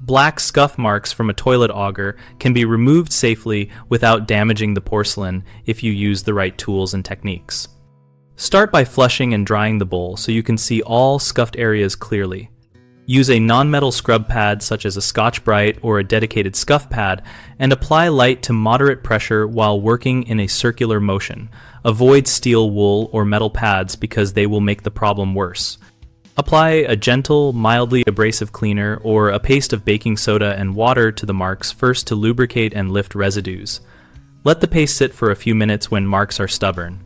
Black scuff marks from a toilet auger can be removed safely without damaging the porcelain if you use the right tools and techniques. Start by flushing and drying the bowl so you can see all scuffed areas clearly. Use a non-metal scrub pad such as a Scotch Brite or a dedicated scuff pad and apply light to moderate pressure while working in a circular motion. Avoid steel, wool, or metal pads because they will make the problem worse. Apply a gentle, mildly abrasive cleaner or a paste of baking soda and water to the marks first to lubricate and lift residues. Let the paste sit for a few minutes when marks are stubborn.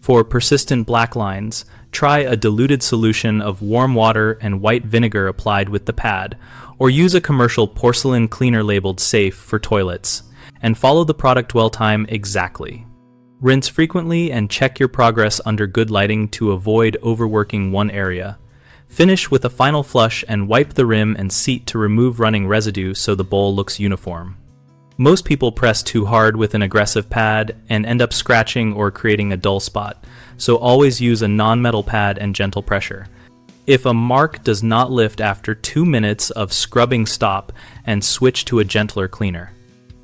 For persistent black lines, try a diluted solution of warm water and white vinegar applied with the pad, or use a commercial porcelain cleaner labeled safe for toilets, and follow the product dwell time exactly. Rinse frequently and check your progress under good lighting to avoid overworking one area. Finish with a final flush and wipe the rim and seat to remove running residue so the bowl looks uniform. Most people press too hard with an aggressive pad and end up scratching or creating a dull spot, so always use a non-metal pad and gentle pressure. If a mark does not lift after 2 minutes of scrubbing, stop and switch to a gentler cleaner.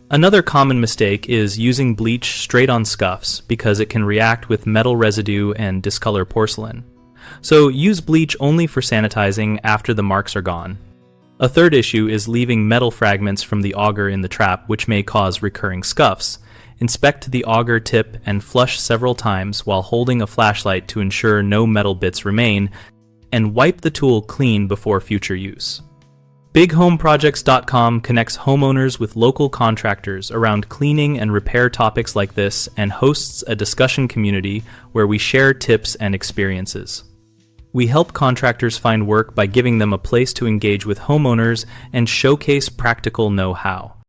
Another common mistake is using bleach straight on scuffs because it can react with metal residue and discolor porcelain. So use bleach only for sanitizing after the marks are gone. A third issue is leaving metal fragments from the auger in the trap, which may cause recurring scuffs. Inspect the auger tip and flush several times while holding a flashlight to ensure no metal bits remain, and wipe the tool clean before future use. BigHomeProjects.com connects homeowners with local contractors around cleaning and repair topics like this and hosts a discussion community where we share tips and experiences. We help contractors find work by giving them a place to engage with homeowners and showcase practical know-how.